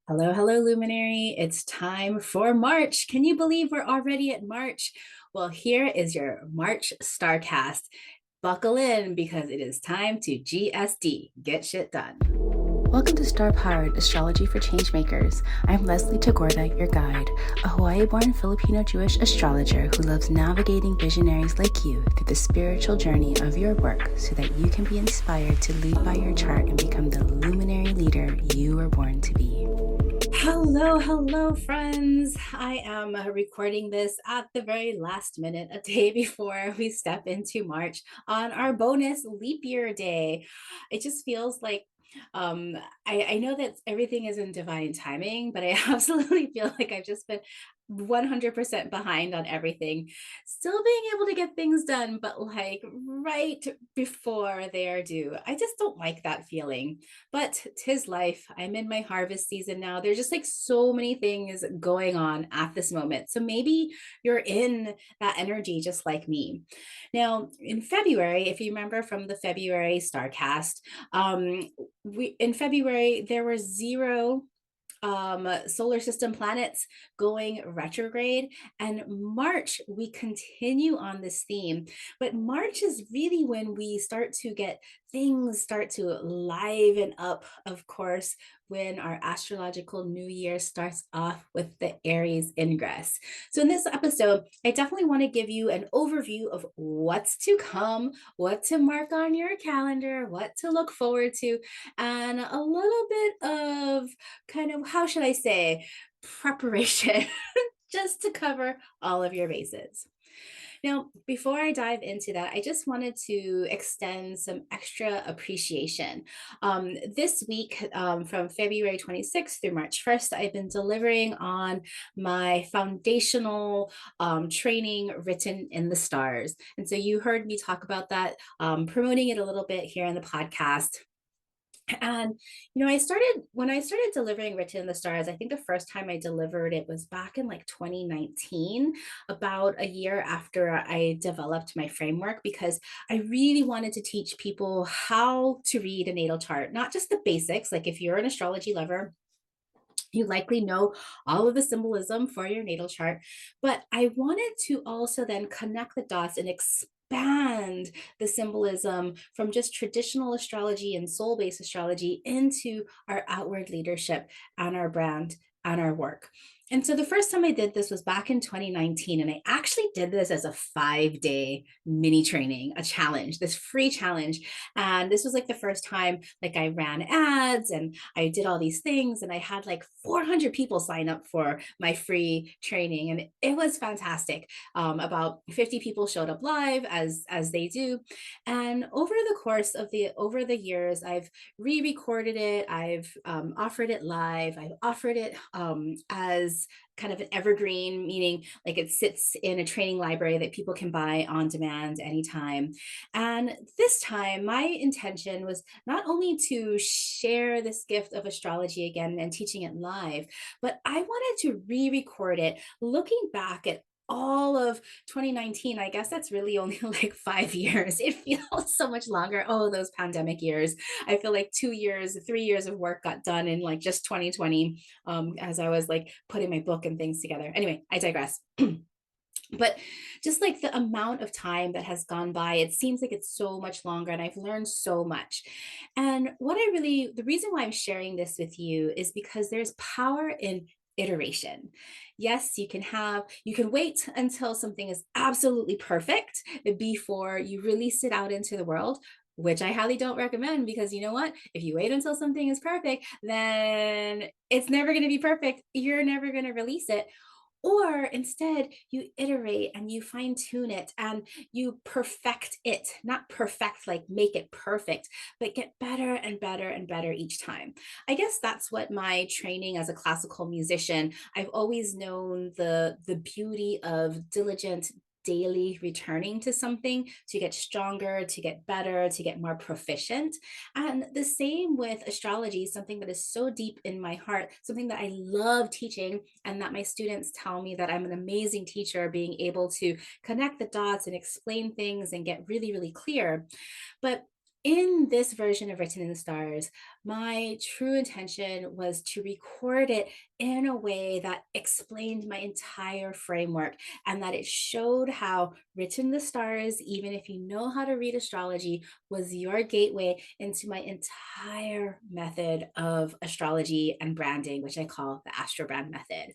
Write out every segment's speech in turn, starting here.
Hello, hello, Luminary. It's time for March. Can you believe we're already at March? Well, here is your March StarCast. Buckle in because it is time to GSD, get shit done. Welcome to Star Powered Astrology for Changemakers. I'm Leslie Tagorda, your guide, a Hawaii-born Filipino-Jewish astrologer who loves navigating visionaries like you through the spiritual journey of your work so that you can be inspired to lead by your chart and become the luminary leader you were born to be. Hello, hello, friends. I am recording this at the very last minute, a day before we step into March on our bonus leap year day. It just feels like um I know that everything is in divine timing, but I absolutely feel like I've just been 100% behind on everything, still being able to get things done, but like right before they are due. I just don't like that feeling, but 'tis life. I'm in my harvest season now. There's just like so many things going on at this moment. So maybe you're in that energy just like me. Now, in February, if you remember from the February StarCast, we in February there were zero solar system planets going retrograde. And March, we continue on this theme. But March is really when we start to get things start to liven up, of course, when our astrological new year starts off with the Aries ingress. So, in this episode, I definitely want to give you an overview of what's to come, what to mark on your calendar, what to look forward to, and a little bit of kind of, how should I say, preparation just to cover all of your bases. Now, before I dive into that, I just wanted to extend some extra appreciation. This week, from February 26th through March 1st, I've been delivering on my foundational training written in the stars. And so you heard me talk about that, promoting it a little bit here in the podcast. And I started when I started delivering Written in the Stars. I think the first time I delivered it was back in like 2019, about a year after I developed my framework, because I really wanted to teach people how to read a natal chart, not just the basics. Like if you're an astrology lover, you likely know all of the symbolism for your natal chart, but I wanted to also then connect the dots and expand the symbolism from just traditional astrology and soul based astrology into our outward leadership and our brand and our work. And so the first time I did this was back in 2019. And I actually did this as a 5-day mini training, a challenge, this free challenge. And this was like the first time like I ran ads and I did all these things, and I had like 400 people sign up for my free training, and it was fantastic. About 50 people showed up live, as they do, and over the years, I've re-recorded it, I've offered it live, I've offered it as kind of an evergreen, meaning like it sits in a training library that people can buy on demand anytime. And this time, my intention was not only to share this gift of astrology again and teaching it live, but I wanted to re record it, looking back at all of 2019. I guess that's really only like 5 years. It feels so much longer. Oh, those pandemic years. I feel like 2 years, 3 years of work got done in like just 2020, as I was like putting my book and things together. Anyway, I digress. But just like the amount of time that has gone by, it seems like it's so much longer, and I've learned so much. And the reason why I'm sharing this with you is because there's power in iteration. Yes, you can wait until something is absolutely perfect before you release it out into the world, which I highly don't recommend, because you know what? If you wait until something is perfect, then it's never going to be perfect. You're never going to release it. Or instead, you iterate and you fine tune it and you perfect it, not perfect, like make it perfect, but get better and better and better each time. I guess that's what my training as a classical musician, I've always known the beauty of diligent daily returning to something to get stronger, to get better, to get more proficient. And the same with astrology, something that is so deep in my heart, something that I love teaching, and that my students tell me that I'm an amazing teacher, being able to connect the dots and explain things and get really, really clear. But in this version of Written in the Stars, My true intention was to record it in a way that explained my entire framework and that it showed how written the stars, even if you know how to read astrology, was your gateway into my entire method of astrology and branding, which I call the Astro Brand method.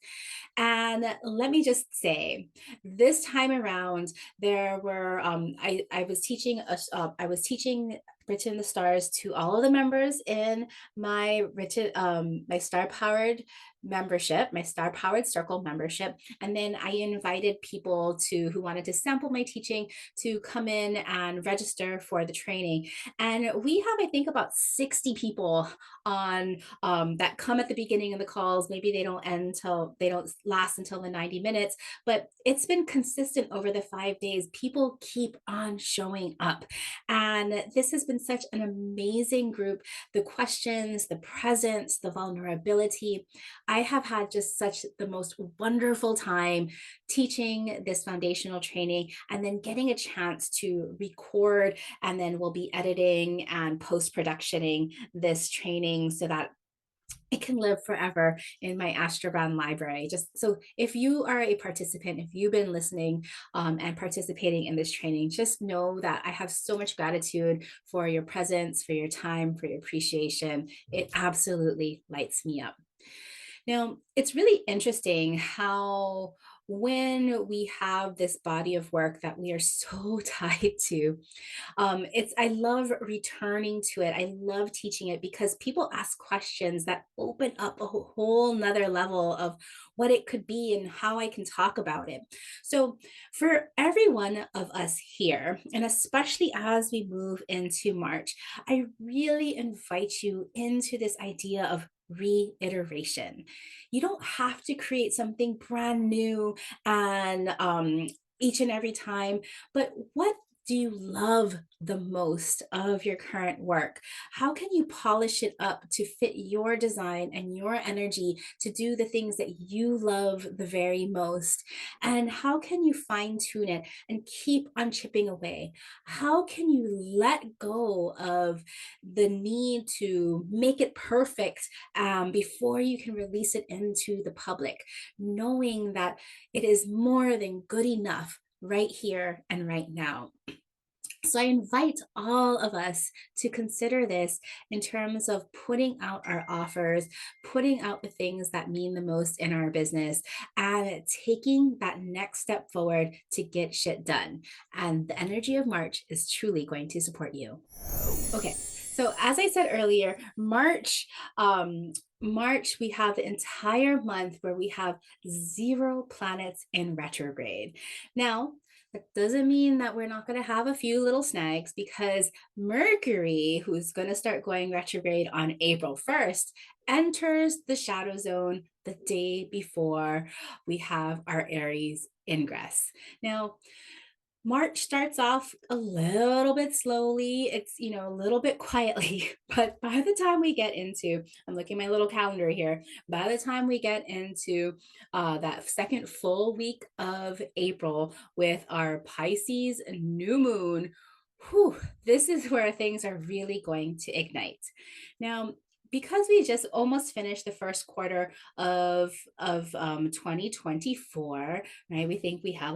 And let me just say, this time around, there were I was teaching us I was teaching Written in the Stars to all of the members in my star powered membership, my star powered circle membership. And then I invited people to who wanted to sample my teaching to come in and register for the training. And we have, I think, about 60 people on that come at the beginning of the calls. Maybe they don't last until the 90 minutes, but it's been consistent over the 5 days. People keep on showing up. And this has been such an amazing group. The questions, the presence, the vulnerability. I have had just such the most wonderful time teaching this foundational training and then getting a chance to record, and then we'll be editing and post productioning this training so that it can live forever in my Astroban library. Just so if you are a participant, if you've been listening and participating in this training, just know that I have so much gratitude for your presence, for your time, for your appreciation. It absolutely lights me up. Now, it's really interesting how when we have this body of work that we are so tied to, it's I love returning to it. I love teaching it because people ask questions that open up a whole nother level of what it could be and how I can talk about it. So for every one of us here, and especially as we move into March, I really invite you into this idea of reiteration. You don't have to create something brand new and each and every time, but what do you love the most of your current work? How can you polish it up to fit your design and your energy to do the things that you love the very most? And how can you fine tune it and keep on chipping away? How can you let go of the need to make it perfect before you can release it into the public, knowing that it is more than good enough right here and right now? So I invite all of us to consider this in terms of putting out our offers, putting out the things that mean the most in our business, and taking that next step forward to get shit done. And the energy of March is truly going to support you. Okay. So as I said earlier, March, we have the entire month where we have 0 planets in retrograde. Now, that doesn't mean that we're not going to have a few little snags, because Mercury, who's going to start going retrograde on April 1st, enters the shadow zone the day before we have our Aries ingress. Now, March starts off a little bit slowly. It's, a little bit quietly, but by the time we get into, I'm looking at my little calendar here, by the time we get into that second full week of April with our Pisces new moon, whew, this is where things are really going to ignite. Now, because we just almost finished the first quarter of 2024, right? We think we have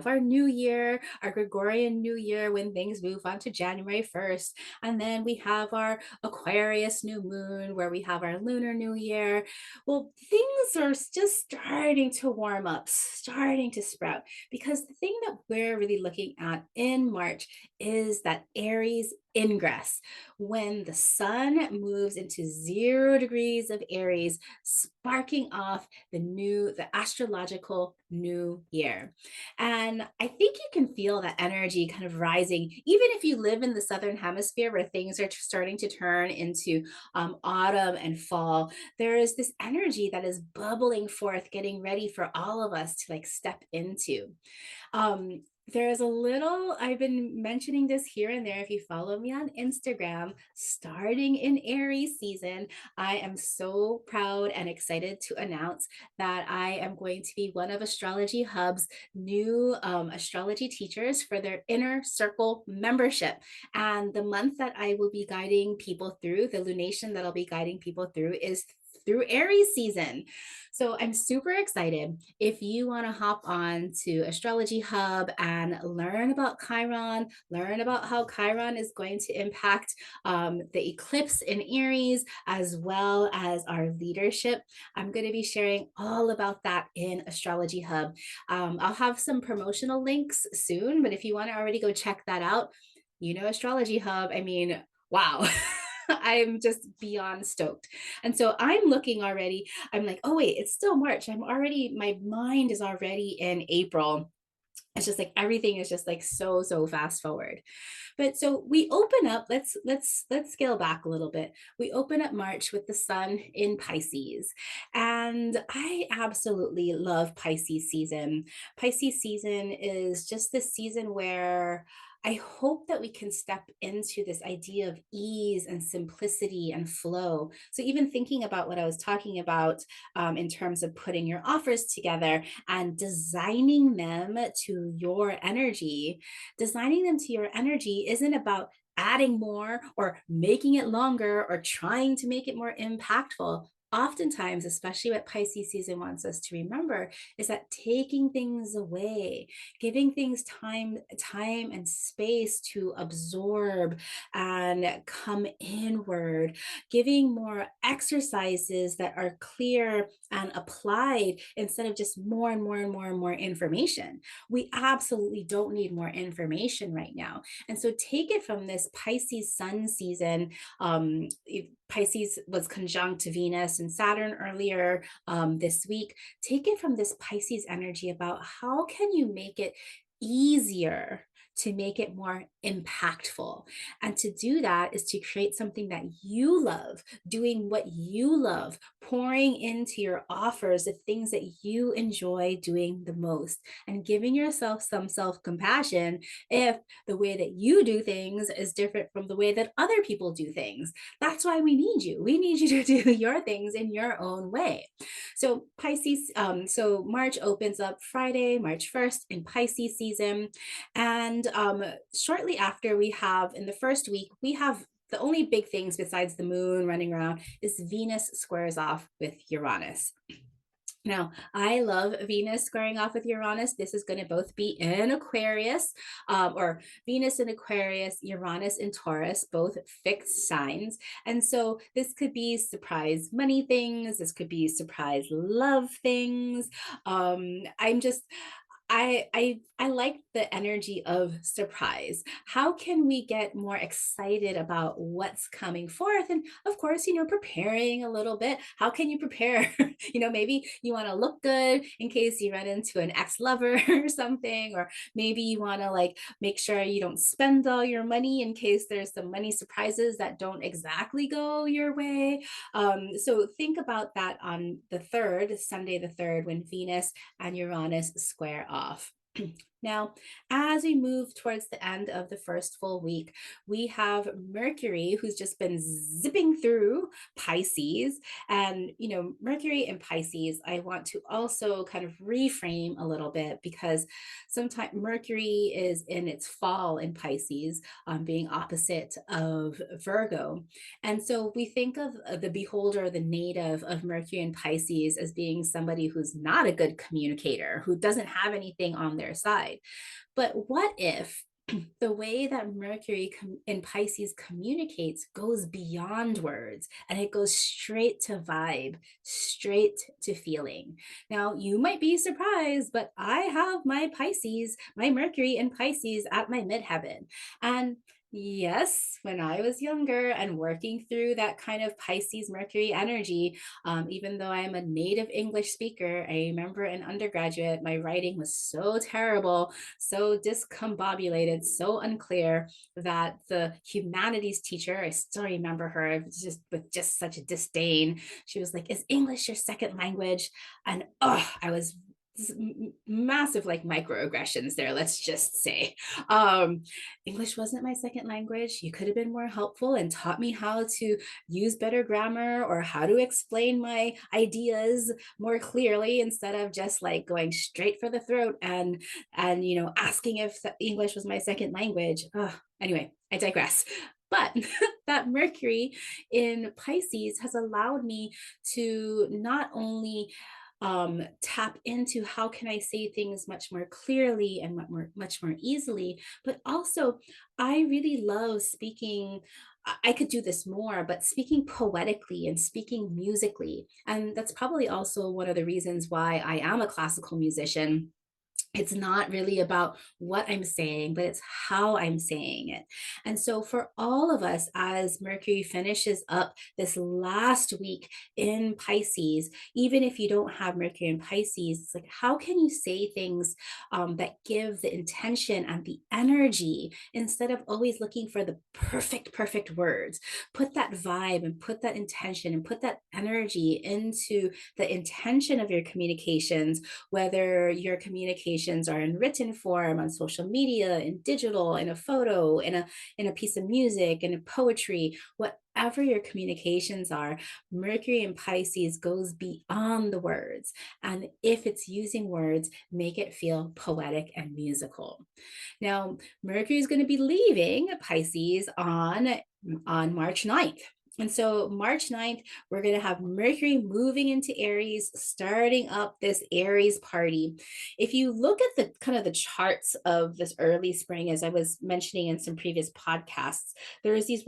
our new year, our Gregorian new year, when things move on to January 1st. And then we have our Aquarius new moon, where we have our lunar new year. Well, things are just starting to warm up, starting to sprout, because the thing that we're really looking at in March is that Aries ingress, when the sun moves into 0 degrees of Aries, sparking off the astrological new year. And I think you can feel that energy kind of rising, even if you live in the southern hemisphere where things are starting to turn into autumn and fall. There is this energy that is bubbling forth, getting ready for all of us to like step into. There's a little, I've been mentioning this here and there. If you follow me on Instagram, starting in Aries season, I am so proud and excited to announce that I am going to be one of Astrology Hub's new astrology teachers for their inner circle membership. And the month that I will be guiding people through, the lunation that I'll be guiding people through, is through Aries season. So I'm super excited. If you want to hop on to Astrology Hub and learn about Chiron, learn about how Chiron is going to impact the eclipse in Aries, as well as our leadership, I'm going to be sharing all about that in Astrology Hub. I'll have some promotional links soon, but if you want to already go check that out, Astrology Hub, I mean, wow. I'm just beyond stoked. And so I'm looking already. I'm like, oh, wait, it's still March. My mind is already in April. It's just like everything is just like so fast forward. But so we open up, let's scale back a little bit. We open up March with the sun in Pisces. And I absolutely love Pisces season. Pisces season is just this season where I hope that we can step into this idea of ease and simplicity and flow. So, even thinking about what I was talking about in terms of putting your offers together and designing them to your energy, designing them to your energy isn't about adding more or making it longer or trying to make it more impactful. Oftentimes, especially what Pisces season wants us to remember, is that taking things away, giving things time and space to absorb and come inward, giving more exercises that are clear and applied instead of just more and more and more and more information. We absolutely don't need more information right now. And so take it from this Pisces sun season. Pisces was conjunct Venus and Saturn earlier this week. Take it from this Pisces energy about how can you make it easier to make it more impactful. And to do that is to create something that you love, doing what you love, pouring into your offers the things that you enjoy doing the most, and giving yourself some self compassion if the way that you do things is different from the way that other people do things. That's why we need you. We need you to do your things in your own way. So Pisces, so March opens up Friday, March 1st in Pisces season. And shortly after, we have in the first week, we have the only big things besides the moon running around is Venus squares off with Uranus. Now, I love Venus squaring off with Uranus. This is going to both be in Aquarius, or Venus in Aquarius, Uranus in Taurus, both fixed signs. And so this could be surprise money things. This could be surprise love things. I'm just, I like the energy of surprise. How can we get more excited about what's coming forth? And of course, preparing a little bit. How can you prepare? Maybe you want to look good in case you run into an ex-lover or something, or maybe you want to like make sure you don't spend all your money in case there's some money surprises that don't exactly go your way. So think about that on the third, Sunday the third, when Venus and Uranus square off. Now, as we move towards the end of the first full week, we have Mercury, who's just been zipping through Pisces. And, Mercury and Pisces, I want to also kind of reframe a little bit because sometimes Mercury is in its fall in Pisces, being opposite of Virgo. And so we think of the beholder, the native of Mercury and Pisces, as being somebody who's not a good communicator, who doesn't have anything on their side. But what if the way that Mercury in Pisces communicates goes beyond words and it goes straight to vibe, straight to feeling? Now, you might be surprised, but I have my Pisces, my Mercury in Pisces at my midheaven. And yes, when I was younger and working through that kind of Pisces Mercury energy, even though I'm a native English speaker, I remember in undergraduate, my writing was so terrible, so discombobulated, so unclear that the humanities teacher, I still remember her just with just such a disdain. She was like, "Is English your second language?" And I was massive like microaggressions there, let's just say. um English wasn't my second language. You could have been more helpful and taught me how to use better grammar or how to explain my ideas more clearly, instead of just like going straight for the throat and asking if English was my second language. Ugh. Anyway, I digress. But that Mercury in Pisces has allowed me to not only tap into how can I say things much more clearly and much more easily, but also I really love speaking. I could do this more, but speaking poetically and speaking musically. And that's probably also one of the reasons why I am a classical musician. It's not really about what I'm saying, but it's how I'm saying it. And so, for all of us, as Mercury finishes up this last week in Pisces, even if you don't have Mercury in Pisces, it's like, how can you say things that give the intention and the energy instead of always looking for the perfect words? Put that vibe and put that intention and put that energy into the intention of your communications, whether your communications are in written form, on social media, in digital, in a photo, in a piece of music, in a poetry, whatever your communications are. Mercury in Pisces goes beyond the words. And if it's using words, make it feel poetic and musical. Now, Mercury is going to be leaving Pisces on March 9th. And so March 9th, we're going to have Mercury moving into Aries, starting up this Aries party. If you look at the kind of the charts of this early spring, as I was mentioning in some previous podcasts, there's these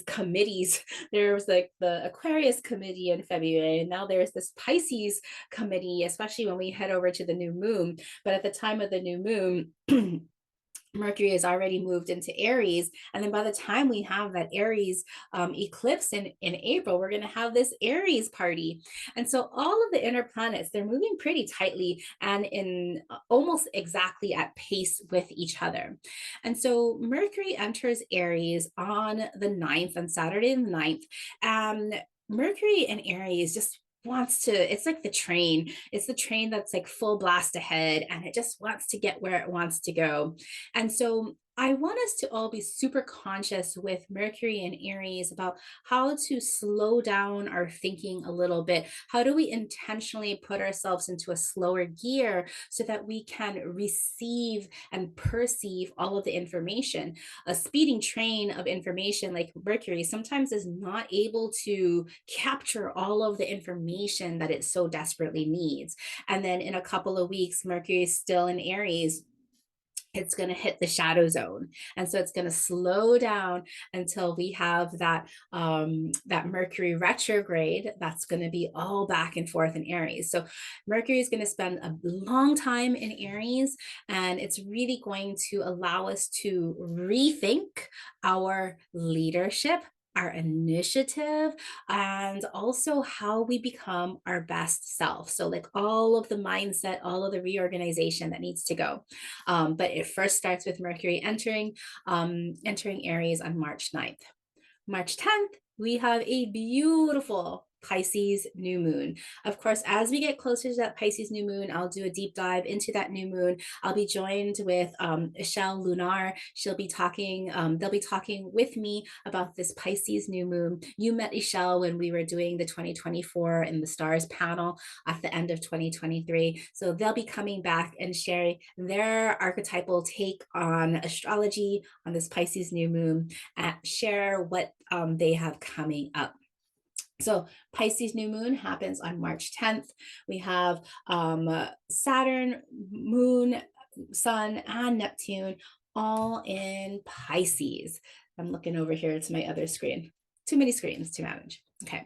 committees. There was like the Aquarius committee in February, and now there's this Pisces committee, especially when we head over to the new moon. But at the time of the new moon, Mercury has already moved into Aries. And then by the time we have that Aries eclipse in April, we're going to have this Aries party. And so all of the inner planets, they're moving pretty tightly and in almost exactly at pace with each other. And so Mercury enters Aries on the 9th, on Saturday the 9th. And Mercury in Aries just wants to, it's like the train that's like full blast ahead, and it just wants to get where it wants to go. And so I want us to all be super conscious with Mercury and Aries about how to slow down our thinking a little bit. How do we intentionally put ourselves into a slower gear so that we can receive and perceive all of the information? A speeding train of information like Mercury sometimes is not able to capture all of the information that it so desperately needs. And then in a couple of weeks, Mercury is still in Aries, it's going to hit the shadow zone, and so it's going to slow down until we have that Mercury retrograde that's going to be all back and forth in Aries. So Mercury is going to spend a long time in Aries, and it's really going to allow us to rethink our leadership, our initiative, and also how we become our best self. So, like all of the mindset, all of the reorganization that needs to go. But it first starts with Mercury entering Aries on March 9th. March 10th, we have a beautiful Pisces new moon. Of course, as we get closer to that Pisces new moon, I'll do a deep dive into that new moon. I'll be joined with Michelle Lunar. They'll be talking with me about this Pisces new moon. You met Michelle when we were doing the 2024 in the stars panel at the end of 2023. So they'll be coming back and sharing their archetypal take on astrology on this Pisces new moon, and share what they have coming up. So Pisces new moon happens on March 10th. We have Saturn, moon, sun, and Neptune all in Pisces. I'm looking over here to my other screen. Too many screens to manage. Okay.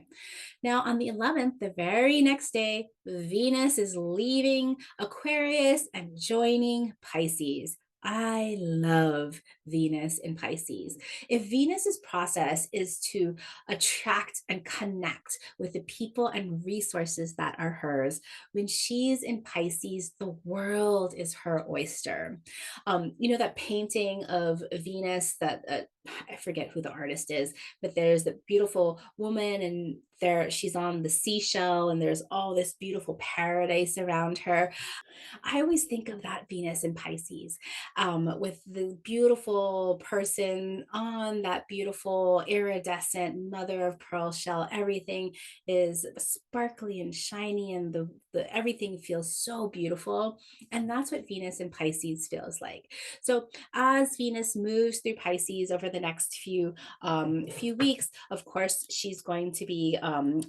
Now on the 11th, the very next day, Venus is leaving Aquarius and joining Pisces. I love Venus in Pisces. If Venus's process is to attract and connect with the people and resources that are hers, when she's in Pisces, the world is her oyster. That painting of Venus that I forget who the artist is, but there's the beautiful woman and she's on the seashell and there's all this beautiful paradise around her. I always think of that Venus in Pisces, with the beautiful person on that beautiful iridescent mother of pearl shell. Everything is sparkly and shiny, and the everything feels so beautiful. And that's what Venus in Pisces feels like. So as Venus moves through Pisces over the next few weeks, of course, she's going to be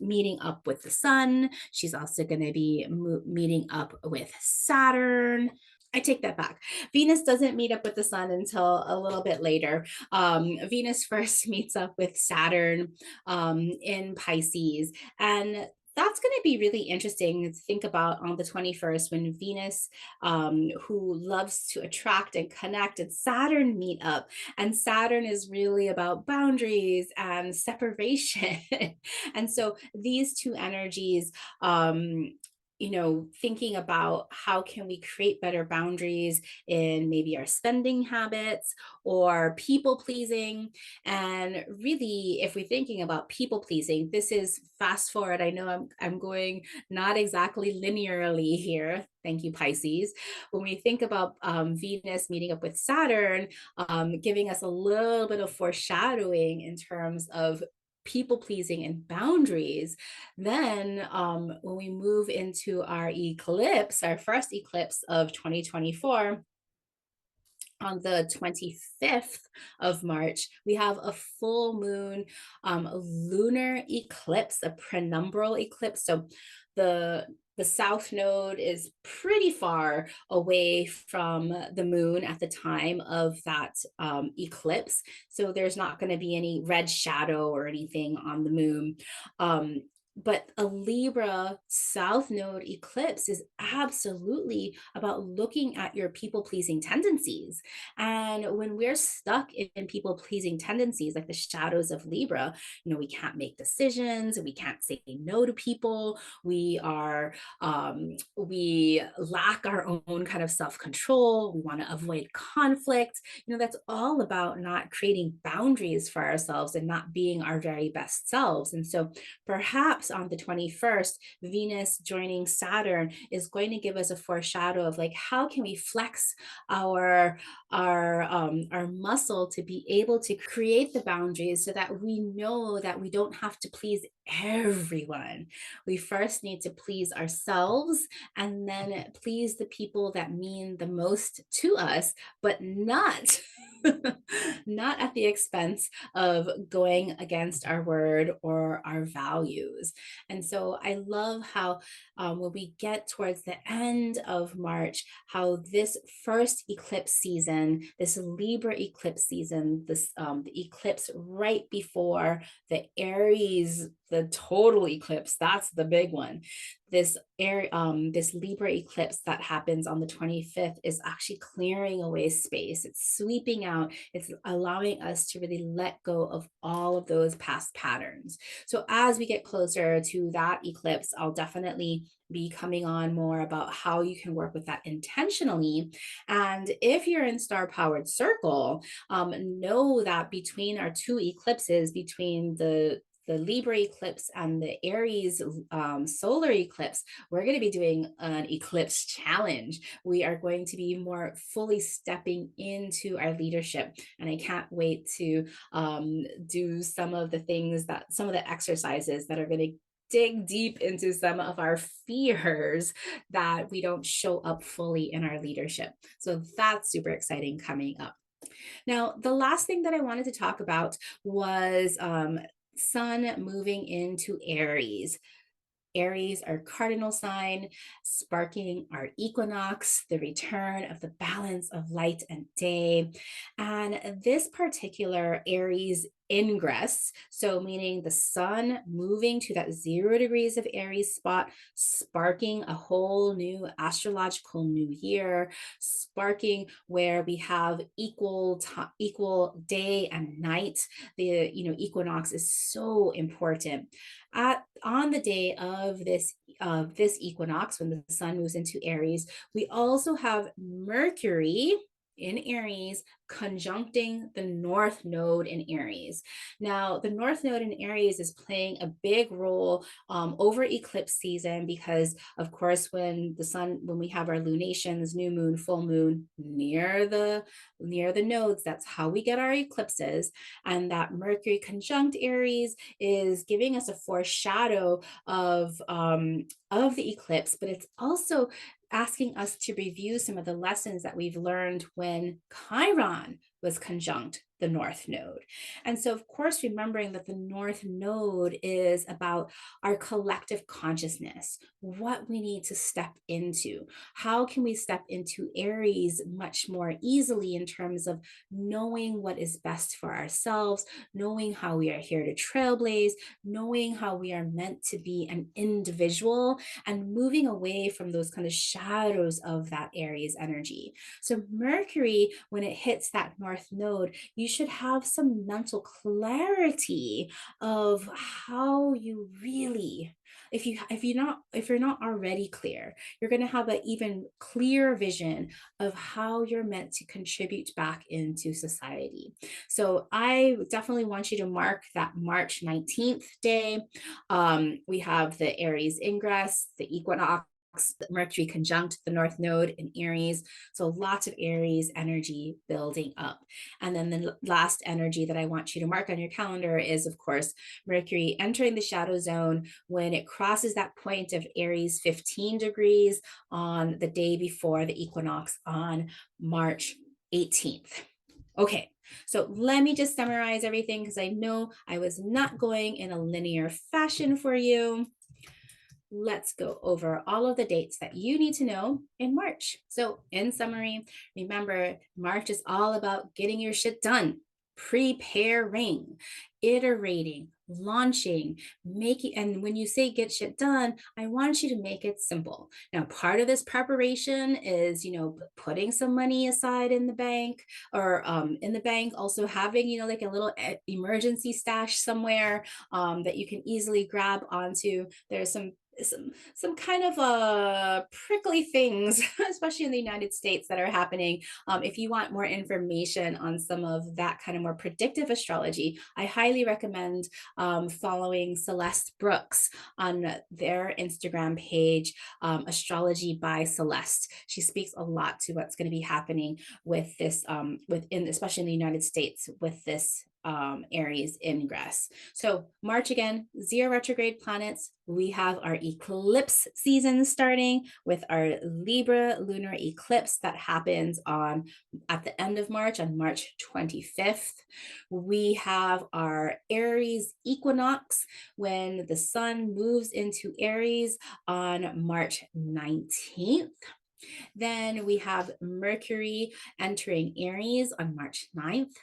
meeting up with the sun. She's also going to be meeting up with Saturn. I take that back. Venus doesn't meet up with the sun until a little bit later. Venus first meets up with Saturn in Pisces. And that's going to be really interesting to think about on the 21st when Venus, who loves to attract and connect, and Saturn meet up. And Saturn is really about boundaries and separation. And so these two energies, thinking about how can we create better boundaries in maybe our spending habits or people pleasing. And really, if we're thinking about people pleasing, this is fast forward. I know I'm going not exactly linearly here. Thank you, Pisces. When we think about Venus meeting up with Saturn, giving us a little bit of foreshadowing in terms of people pleasing and boundaries, then when we move into our eclipse, our first eclipse of 2024, on the 25th of March, we have a full moon lunar eclipse, a penumbral eclipse. So the the south node is pretty far away from the moon at the time of that eclipse. So there's not going to be any red shadow or anything on the moon. But a Libra South Node eclipse is absolutely about looking at your people pleasing tendencies. And when we're stuck in people pleasing tendencies, like the shadows of Libra, we can't make decisions, we can't say no to people, we lack our own kind of self control, we want to avoid conflict. That's all about not creating boundaries for ourselves and not being our very best selves. And so perhaps on the 21st, Venus joining Saturn is going to give us a foreshadow of like, how can we flex our muscle to be able to create the boundaries so that we know that we don't have to please everyone. We first need to please ourselves and then please the people that mean the most to us, but not not at the expense of going against our word or our values. And so I love how when we get towards the end of March, how this first eclipse season, this Libra eclipse season, the eclipse right before the Aries, the total eclipse, that's the big one. This Libra eclipse that happens on the 25th is actually clearing away space. It's sweeping out, it's allowing us to really let go of all of those past patterns. So as we get closer to that eclipse, I'll definitely be coming on more about how you can work with that intentionally. And if you're in Star Powered Circle, know that between our two eclipses, between the Libra eclipse and the Aries solar eclipse, we're going to be doing an eclipse challenge. We are going to be more fully stepping into our leadership. And I can't wait to do some of the exercises that are going to dig deep into some of our fears that we don't show up fully in our leadership. So that's super exciting coming up. Now, the last thing that I wanted to talk about was Sun moving into Aries. Aries, our cardinal sign, sparking our equinox, the return of the balance of light and day. And this particular Aries ingress, so meaning the sun moving to that 0 degrees of Aries spot, sparking a whole new astrological new year, sparking where we have equal day and night. The equinox is so important. On the day of this equinox, when the sun moves into Aries, we also have Mercury in Aries conjuncting the North Node in Aries. Now, the North Node in Aries is playing a big role over eclipse season because, of course, when we have our lunations, new moon, full moon near the nodes, that's how we get our eclipses. And that Mercury conjunct Aries is giving us a foreshadow of the eclipse, but it's also asking us to review some of the lessons that we've learned when Chiron was conjunct the North Node. And so, of course, remembering that the North Node is about our collective consciousness, what we need to step into. How can we step into Aries much more easily in terms of knowing what is best for ourselves, knowing how we are here to trailblaze, knowing how we are meant to be an individual, and moving away from those kind of shadows of that Aries energy. So Mercury, when it hits that North Node, you should have some mental clarity of how you really, if you're not already clear, you're going to have an even clearer vision of how you're meant to contribute back into society. So I definitely want you to mark that March 19th day. We have the Aries ingress, the equinox, Mercury conjunct the North Node in Aries. So lots of Aries energy building up. And then the last energy that I want you to mark on your calendar is, of course, Mercury entering the shadow zone when it crosses that point of Aries 15 degrees on the day before the equinox on March 18th. Okay, so let me just summarize everything because I know I was not going in a linear fashion for you. Let's go over all of the dates that you need to know in March. So in summary, remember, March is all about getting your shit done, preparing, iterating, launching, making. And when you say get shit done, I want you to make it simple. Now, part of this preparation is, putting some money aside in the bank or also having, like a little emergency stash somewhere that you can easily grab onto. There's some kind of prickly things, especially in the United States, that are happening. If you want more information on some of that kind of more predictive astrology, I highly recommend following Celeste Brooks on their Instagram page, Astrology by Celeste. She speaks a lot to what's going to be happening with this, especially in the United States, with this Aries ingress. So March again, 0 retrograde planets. We have our eclipse season starting with our Libra lunar eclipse that happens at the end of March, on March 25th. We have our Aries equinox when the sun moves into Aries on March 19th. Then we have Mercury entering Aries on March 9th.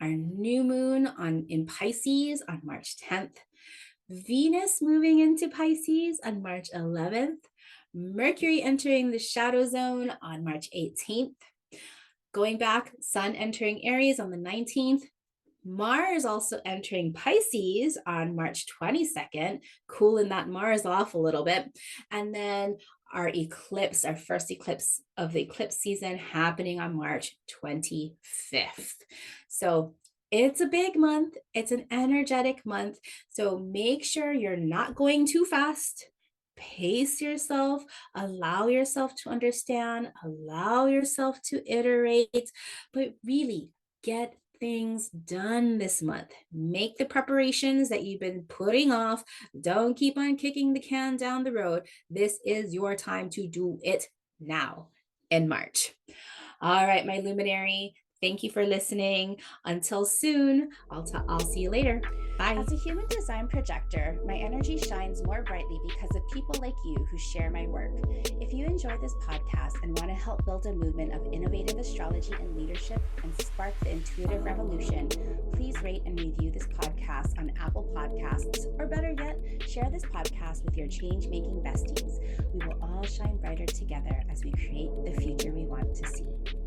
Our new moon in Pisces on March 10th, Venus moving into Pisces on March 11th, Mercury entering the shadow zone on March 18th, going back, Sun entering Aries on the 19th, Mars also entering Pisces on March 22nd, cooling that Mars off a little bit, and then our first eclipse of the eclipse season happening on March 25th. So it's a big month. It's an energetic month. So make sure you're not going too fast. Pace yourself, allow yourself to understand, allow yourself to iterate, but really get things done this month. Make the preparations that you've been putting off. Don't keep on kicking the can down the road. This is your time to do it now in March. All right, my luminary, thank you for listening. Until soon, I'll see you later. Bye. As a human design projector, my energy shines more brightly because of people like you who share my work. If you enjoy this podcast and want to help build a movement of innovative astrology and leadership and spark the intuitive revolution, please rate and review this podcast on Apple Podcasts, or better yet, share this podcast with your change-making besties. We will all shine brighter together as we create the future we want to see.